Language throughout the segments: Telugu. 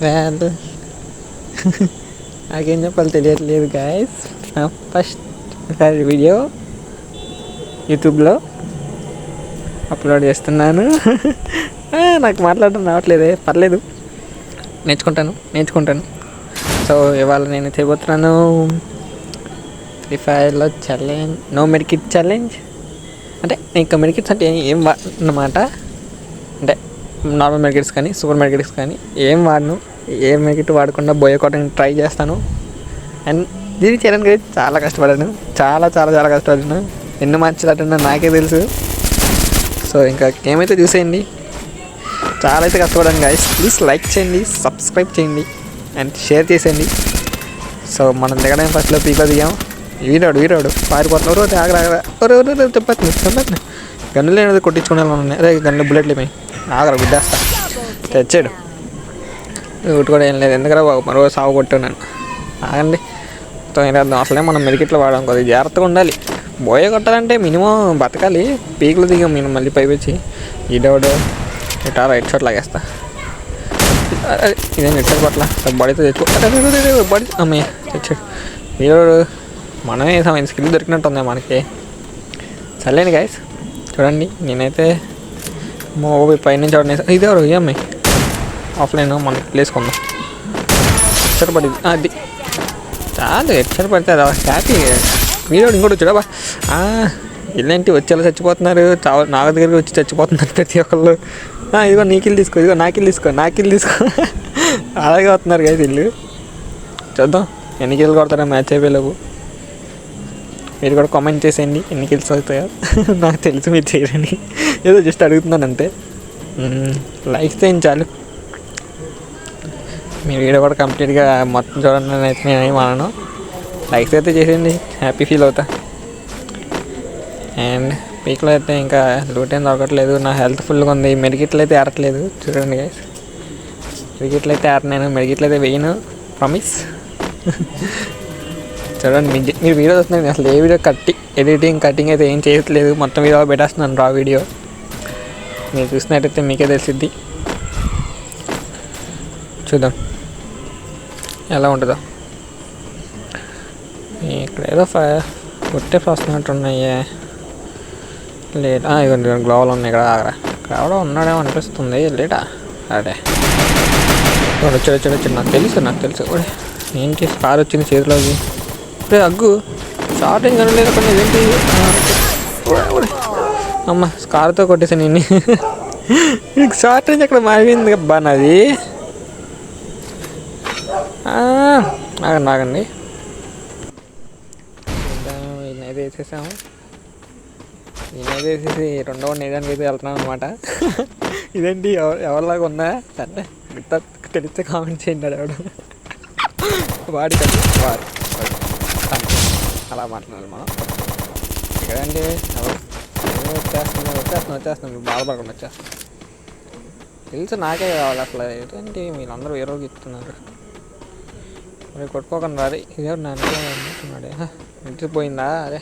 వాళ్ళు నాకేం చెప్పాలి తెలియట్లేదు గాయస్. నా ఫస్ట్ వీడియో యూట్యూబ్లో అప్లోడ్ చేస్తున్నాను. నాకు మాట్లాడడం రావట్లేదే, పర్లేదు నేర్చుకుంటాను. సో ఇవాళ నేను చేయబోతున్నాను ఫ్రీ ఫైర్లో ఛాలెంజ్, నో మెడికిట్ ఛాలెంజ్. అంటే ఇంకా మెడికిట్స్ అంటే ఏం అన్నమాట. అంటే నార్మల్ మెడికిట్స్ కానీ సూపర్ మెడికిట్స్ కానీ ఏం వాడను. ఏ మెడికిట్ వాడకుండా బోయకోవడానికి ట్రై చేస్తాను. అండ్ దీన్ని చేయడానికి చాలా కష్టపడాను, చాలా కష్టపడాను. ఎన్ని మార్చాలంటున్నా నాకే తెలుసు. సో ఇంకా గేమ్ అయితే చూసేయండి. చాలా అయితే కష్టపడాను గాయస్. ప్లీజ్ లైక్ చేయండి, సబ్స్క్రైబ్ చేయండి అండ్ షేర్ చేసేయండి. సో మనం దిగడానికి ఫస్ట్లో పీకో దిగాం. వీరాడు పారిపోతున్నాడు. ఆగరా చెప్పేస్తున్నా గన్నులు లేనిది కొట్టించుకునే ఉన్నాయి. అరే గన్నులు బుల్లెట్లు అయిపోయి ఆగరా గుద్దేస్తా. తెచ్చాడు ఒకటి కూడా ఏం లేదు. ఎందుకంటే మరో సాగు కొట్టున్నాను. ఆగండి అసలే మనం మెడికిట్లో వాడాం, కొద్దిగా జాగ్రత్తగా ఉండాలి. బోయ కొట్టాలంటే మినిమం బతకాలి. పీకులు దిగాం మేము మళ్ళీ పైపించి. ఈడోడు ఇటా రైట్ షాట్ లాగేస్తా. ఇదేం నెట్టాడు పట్ల బాడీతో తెచ్చుకో. బాడీ అమ్మాయి తెచ్చాడు ఈడోడు. మనమే వేసాం, స్కిల్ దొరికినట్టు ఉంది మనకి. సర్లేండి గాయస్, చూడండి నేనైతే మూవీ పైనుంచి ఆడిన. ఇదేవారు ఈ అమ్మాయి ఆఫ్లైన్ మనకి ప్లేసుకుందాం. హెడ్షాట్ పడింది అది చాలు. హెడ్షాట్ పడితే అది హ్యాపీ. వీడియో ఇంకోటి వచ్చాడా ఇలాంటి వచ్చేలా చచ్చిపోతున్నారు. నా దగ్గరికి వచ్చి చచ్చిపోతున్నారు ప్రతి ఒక్కళ్ళు. ఇదిగో నీకిల్ తీసుకో అలాగే వస్తున్నారు కదా వీళ్ళు. చూద్దాం ఎన్ని కిల్లు కొడతారో మ్యాచ్ అయిపోయేలోపు. మీరు కూడా కామెంట్ చేసేయండి ఎన్ని కిల్స్ అవుతాయో. నాకు తెలుసు మీరు చేయరని, ఏదో జస్ట్ అడుగుతున్నాను అంతే. లైక్స్ చేయండి చాలు. మీరు వీడియో కూడా కంప్లీట్గా మొత్తం చూడండి అయితే నేనేం అనను. లైక్స్ అయితే చేసేయండి, హ్యాపీ ఫీల్ అవుతా. అండ్ పీక్లో అయితే ఇంకా లూట్ ఏం దొరకట్లేదు. నా హెల్త్ ఫుల్గా ఉంది. మెడికిట్లు అయితే ఆడట్లేదు. చూడండి గైస్, మెడికిట్లు అయితే ఆడలేను, మెడికిట్లు అయితే వేయను, ప్రామిస్. చూడండి మీరు వీడియో వస్తున్నాయి. అసలు ఏ వీడియో కటింగ్ అయితే ఏం చేయట్లేదు. మొత్తం వీడియో పెట్టేస్తున్నాను, రా వీడియో. మీరు చూసినట్టయితే మీకే తెలిసిద్ది. చూద్దాం ఎలా ఉంటుందో. ఇక్కడ ఏదో కొట్టే వస్తున్నట్టున్నాయే. లేటా ఇవన్నీ గ్లోవల్ ఉన్నాయి ఇక్కడ. ఇక్కడ ఎవడో ఉన్నాడేమో అనిపిస్తుంది. లేటా అదే వచ్చాడు. నాకు తెలుసు ఏంటి కార్ వచ్చింది చేతిలోకి. ఇప్పుడే అగ్గు షార్ట్ ఏం కనలేదు అక్కడ. ఏంటి అమ్మ స్కార్తో కొట్టేసాను నేను. షార్ట్ రేంజ్ అక్కడ మారిపోయింది అబ్బా నాది. ఆగండి నేనైతే వేసేసాము. నేనైతే వేసేసి రెండవ నేదానికి అయితే వెళ్తున్నాను అనమాట. ఇదేంటి ఎవరిలాగా ఉందా సరే తెలిస్తే కామెంట్ చేయండి. ఎవడు వాడి వాడు అలా మాట్లాడాలి మనం. ఇక్కడంటే వచ్చేస్తున్నాం బాధపడకుండా వచ్చేస్తాం. తెలుసు నాకే కావాలి అసలు. ఏంటంటే వీళ్ళందరూ వేరే రోజు ఇస్తున్నారు. మరి కొట్టుకోకుండా అదే ఇదే నాన్నన్నాడే ఇంటిపోయిందా. అదే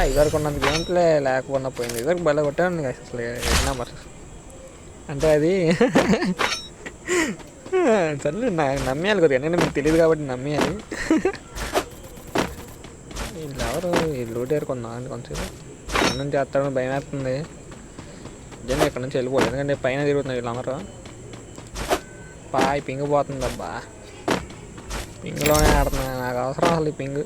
ఇద్దరికి ఉన్నంత గేమ్ప్లే లేకపోయినా పోయింది. ఇద్దరికి బల కొట్టాను అసలు. నెంబర్ అంటే అది సరే నమ్మేయాలి కొద్దిగా. నేను మీకు తెలియదు కాబట్టి నమ్మేయాలి. వీళ్ళు ఎవరు ఈ లూట్ ఏరుకుందాం అండి. కొంచెం ఎక్కడి నుంచి చేస్తాడని భయం వేస్తుంది. నిజంగా ఇక్కడ నుంచి వెళ్ళిపోలేదు, ఎందుకంటే పైన తిరుగుతున్నారు వీళ్ళందరూ. పింగ్ పోతుంది అబ్బా. పింగ్లోనే ఆడుతున్నా, నాకు అవసరం అసలు ఈ పింగ్.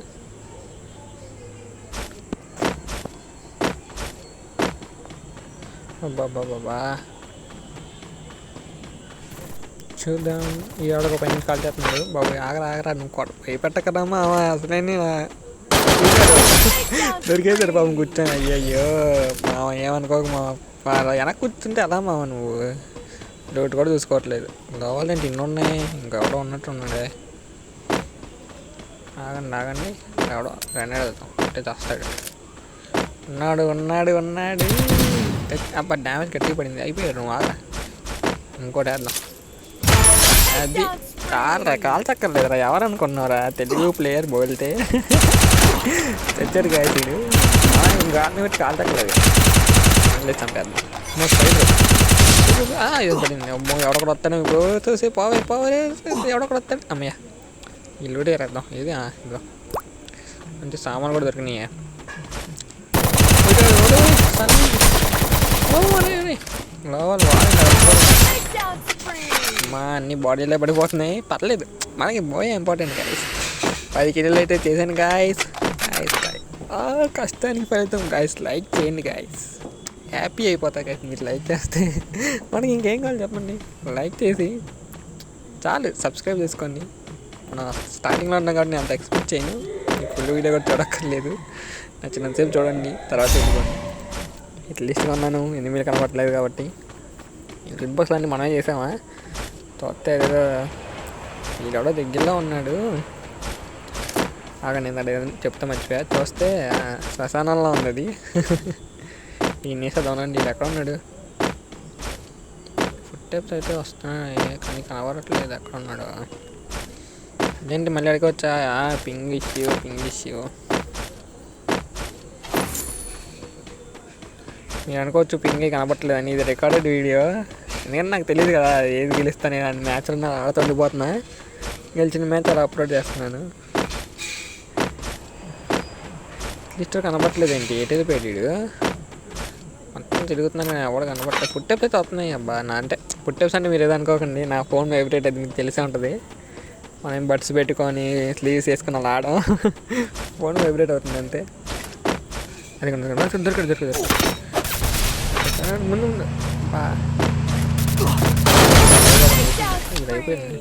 అబ్బాబ్బాబ్బా చూద్దాం. ఈ ఆడొక పై నుంచి కాల్ చేస్తున్నాడు. బాబు ఆగరా నువ్వు భయపెట్టకదమ్మా. అసలే దొరికేసాడు పాపం కూర్చొని. అయ్యయ్యో మామ ఏమనుకోక మా వెనక్కి కూర్చుంటే అలా మామ నువ్వు డౌట్ కూడా చూసుకోవట్లేదు. కావాలంటే ఇన్ని ఉన్నాయి, ఇంకెవడో ఉన్నట్టు ఉన్నాడే. ఆగండి ఎవడో గ్రెనేడ్ వెళ్తాం అంటే చేస్తాడు. ఉన్నాడు అబ్బా డ్యామేజ్ గట్టిగా పడింది. అయిపోయాడు నువ్వు ఆగరా. ఇంకోటి వేద్దాం. అది కాల్ చక్కర్లేదురా. ఎవరు అనుకున్నారా తెలుగు ప్లేయర్ బోల్తే తెచ్చాడు గాయకుడు. గాలిని పెట్టి కాలు తగ్గలేదు చంపేద్దాం ఇది పడింది. అమ్మో ఎవడొకడు వస్తాను చూసి పోవే ఎవడొకడు వస్తాడు. అమ్మయ్య ఇల్లు రేద్దాం ఇది ఇదో మంచి సామాన్లు కూడా దొరికినాయి. మా అన్ని బాడీలో పడిపోతున్నాయి. పర్లేదు మనకి పోయే ఇంపార్టెంట్ గాయస్. 10 కిలోలు అయితే చేశాను గాయస్. కష్టానికి ఫలితం గాయస్. లైక్ చేయండి గాయస్. హ్యాపీ అయిపోతా గాయస్ మీరు లైక్ చేస్తే. మనకి ఇంకేం కావాలి చెప్పండి. లైక్ చేసి చాలు సబ్స్క్రైబ్ చేసుకోండి. మన స్టార్టింగ్లో ఉన్నాం కాబట్టి నేను అంత ఎక్స్పెక్ట్ చేయను. ఫుల్ వీడియో కూడా చూడక్కర్లేదు. నచ్చినంతసేపు చూడండి తర్వాత వెళ్ళిపోండి. లిస్ట్గా ఉన్నాను 8 కనపడలేదు కాబట్టి. ఈ గ్రిడ్ బాక్స్ అన్నీ మనమే చేసామా చూస్తే ఏదో వీడెవడో దగ్గరలో ఉన్నాడు. ఆగా నేను చెప్తా మర్చిపోయా. చూస్తే శ్మశానంలో ఉన్నది. ఈ నేసేద్దామనండి. వీడు ఎక్కడ ఉన్నాడు? ఫుట్ టెప్స్ అయితే వస్తున్నాయి కానీ కనబడట్లేదు. ఎక్కడ ఉన్నాడు? అదేంటి మళ్ళీ అడిగొచ్చా? పింగ్ ఇష్యూ మీరు అనుకోవచ్చు పింగ్ కనపడట్లేదు అని. ఇది రికార్డెడ్ వీడియో. ఎందుకంటే నాకు తెలియదు కదా ఏది గెలుస్తాను. నేను మ్యాచ్లో ఆడుతూ ఉండిపోతున్నా. గెలిచిన మ్యాచ్ అలా అప్లోడ్ చేస్తున్నాను. లిస్ట్ కనపడట్లేదు ఏంటి? ఏటేది పెట్టాడు మొత్తం తిరుగుతున్నాను కానీ ఎవడు కనపడలేదు. ఫుట్ టెప్స్ అయితే వస్తున్నాయి. అబ్బా నా అంటే ఫుట్ టెప్స్ అంటే మీరు ఏదో అనుకోకండి. నా ఫోన్ వైబ్రేట్ అది మీకు తెలిసే ఉంటుంది. మనం బడ్స్ పెట్టుకొని స్లీవ్స్ వేసుకుని అలా ఆడడం ఫోన్ వైబ్రేట్ అవుతుంది అంతే. అది దొరకదు ముందు ఇది అయిపోయింది.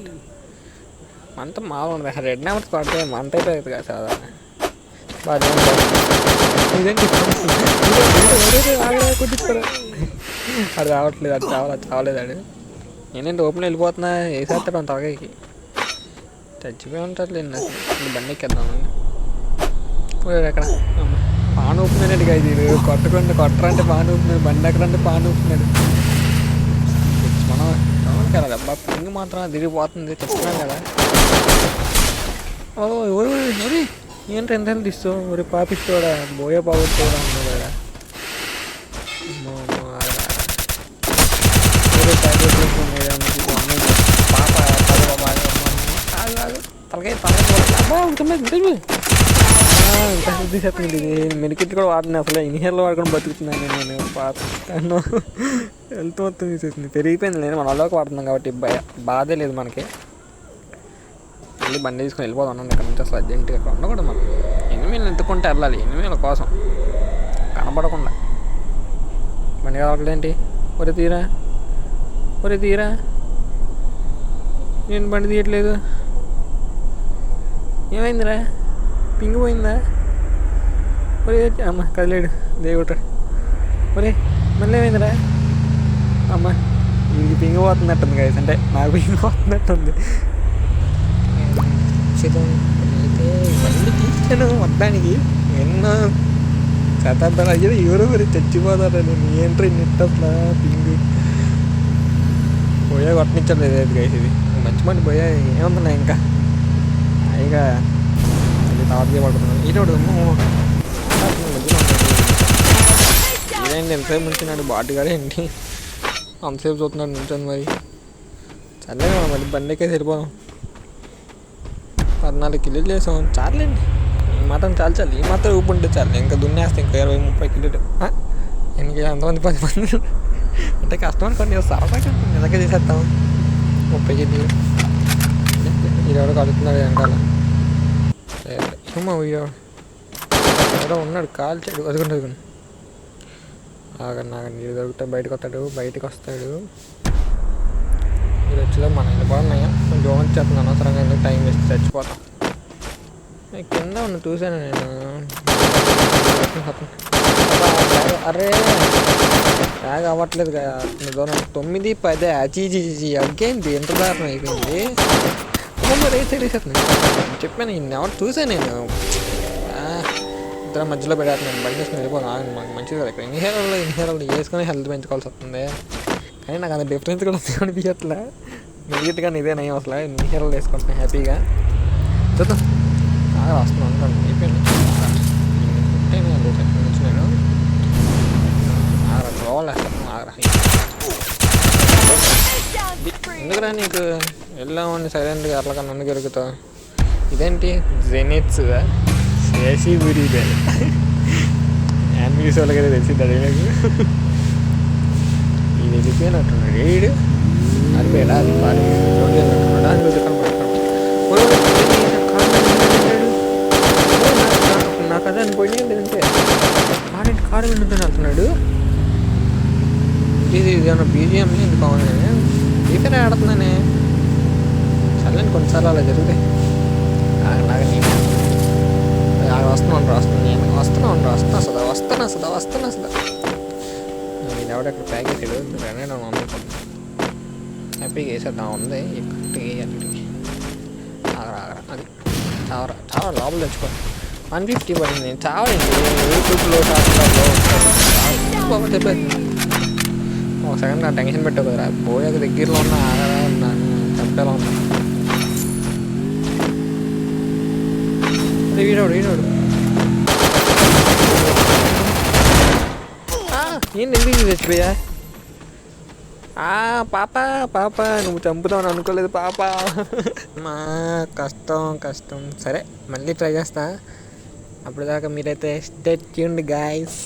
మంట మామూలు ఉంది. రెడ్ నెంబర్స్ పడితే మంట అయిపోయింది కదా సాధారణ. అది రావట్లేదు. అది చావలేదు. అది నేనేంటి ఓపెన్ వెళ్ళిపోతున్నా. వేసేస్తాడు అంత తలకాయకి. చచ్చిపోయి ఉంటుంది. బండి ఎక్కేద్దామండి. ఎక్కడ పాను ఊపుతున్నాడు కదా. ఇది కొట్టరంటే పాను ఊపుతున్నాడు. బండి ఎక్కడంటే పాను ఊపుతున్నాడు. మనం కదా అబ్బా పింగ్ మాత్రం తిరిగిపోతుంది. చెప్తున్నాను కదా. ఓరి ఏంటి ఎంత తీస్తావు? ఒరి పాపిస్తోడా బోయే పావుతోడా ఉన్నాడు కదా. తీసేస్తుంది. మెడికెట్ కూడా వాడినా అసలు ఇన్హేర్లో వాడుకొని బతుకుతున్నాను నేను. పాపను హెల్త్ మొత్తం తీసేసింది. పెరిగిపోయింది. నేను మన వాళ్ళకి వాడుతున్నాం కాబట్టి బాధే లేదు మనకి. మళ్ళీ బండి తీసుకొని వెళ్ళిపోదాం. ఇక్కడ నుంచి అసలు అర్జెంటుగా ఇక్కడ ఉండకూడదు. మనం ఎనిమిదిలు ఎత్తుకుంటే వెళ్ళాలి. ఎనిమిదిల కోసం కనపడకుండా. బండి కావాలంటే ఒరే తీరా నేను బండి తీయట్లేదు. ఏమైందిరా? పింగ్ పోయిందా? ఒరే అమ్మ కదిలేడు దేవుడు. ఒరే మళ్ళీ ఏమైందిరా? అమ్మ ఇది పింగ్ పోతున్నట్టుంది గాయస్. అంటే నాకు పింగ్ పోతున్నట్టుంది. అయితే బండి తీసాను మొత్తానికి. ఎన్నో శతాబ్దాలు అయ్యేది ఎవరో మరి చచ్చిపోతారా. నేను ఏంట్రీ నెట్ అసలు పింగ్ పోయా కొట్టనిచ్చాడు లేదు గైస్. ఇది మంచి బండి పోయా ఏముంటున్నాయి ఇంకా హాయిగా అది తాపగా పడుతున్నాను. ఈరోడు ఇదేంటి ఎంతసేపు ఉంచినాడు బాటుగాడు ఏంటి అంతసేపు చూస్తున్నాడు నుంచొని. మరి చల్లగా మరి బండికే సరిపోదాం. 14 కిలోలు చేసాం చాలండి. ఈ మాత్రం చాలు. ఈ మాత్రం ఊపు ఉంటే చాలు. ఇంకా దున్నేస్తే ఇంకా 20-30 కిలోలు. ఇంకా ఎంతమంది 10 మంది అంటే కష్టం అనుకోండి. సరదాగా నిజంగా చేసేస్తాం. 30 కిలోలు ఈరోజు కడుతున్నాడు వెనకాల. ఏమో ఎవరో ఉన్నాడు కాల్చాడు. అదుగుండి ఆగండి నీరు దొరికితే బయటకు వస్తాడు. మీరు వచ్చేలో మన ఇల్లు బాగున్నాయా? దూరం వచ్చేస్తుంది అనవసరంగా. ఎందుకు టైం వేస్ట్ చచ్చిపోతాం. కింద ఉన్న చూశాను నేను. అరే బ్యాగ్ అవ్వట్లేదు కదా దూరం. 9-10 అచీజీ అగ్గేంటి ఎంత దారుణం అయిపోయింది. మరి తెలిసేస్తుంది చెప్పాను. ఎవరు చూసాను నేను. ఇద్దరు మధ్యలో పెట్టేస్తున్నాను. బండి వేసుకుని వెళ్ళిపోతాను. మనకు మంచిది కదా. ఇక్కడ ఇన్హేరల్ వేసుకొని హెల్త్ పెంచుకోవాల్సి వస్తుంది. కానీ నాకు అంత డిఫరెన్స్ కూడా అనిపించట్లే. మిగిలిగా ఇదే నయం అసలు. ఇన్హేరల్ వేసుకుంటున్నాను హ్యాపీగా. చూద్దాం వస్తున్నాను అనుకోండి. అయిపోయింది. ఆగరా ఎందుకురా నీకు వెళ్ళామని సైలెంట్గా అట్లా నన్ను గెలుగుతావు. ఇదేంటి జెనిట్స్ చేసి గురిదే యాన్మీస్ వాళ్ళకైతే తెలిసింది అడిగినకు ఇది వెళ్ళిపోయినట్టున్నాడు ఏడు అడిపోయాడా అది పాలి వెళ్ళినట్టున్నాడు అది నాకు అదే అనిపోయింది లేదంటే ఆడింటి కారు వెళ్ళిపోయిన అంటున్నాడు. ఇది ఏమన్నా బీజిఎం ఎందుకు కావాలి రిపేర్ ఆడుతున్నానే చల్లని కొన్నిసార్లు అలా జరుగుతాయి. అలాగే నేను వస్తున్నా ఇది ఎవడెక్కడ ప్యాక్ చేసాడు నేను మమ్మీ హ్యాపీగా వేసేద్దాం ఉంది అక్కడికి ఆగరా అది చాలా లోపల తెచ్చుకో 150 పడింది. నేను చావండి యూట్యూబ్లో చెప్పేది ఒక సెకండ్ నా టెన్షన్ పెట్టావు కదరా పోయాక దగ్గరలో ఉన్న ఆగరా ఉన్నాను చంపేలా ఉన్నాను. వీడోడు నేను ఎందుకు చచ్చిపోయా పాప నువ్వు చంపుతావని అనుకోలేదు పాప. మా కష్టం సరే మళ్ళీ ట్రై చేస్తా. అప్పుడు దాకా మీరైతే stay tuned guys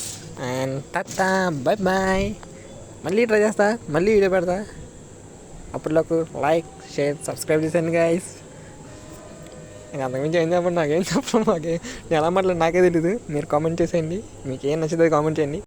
and tata bye. మళ్ళీ ట్రై చేస్తా, మళ్ళీ వీడియో పెడతా. అప్పటిలోకి లైక్ షేర్ సబ్స్క్రైబ్ చేశాను గైస్. ఇంకా అంతకుమించి ఏం చెప్పండి నాకేం చెప్పడం నేను ఎలా మాట్లాడి నాకే తెలీదు. మీరు కామెంట్ చేసేయండి, మీకు ఏం నచ్చిందో కామెంట్ చేయండి.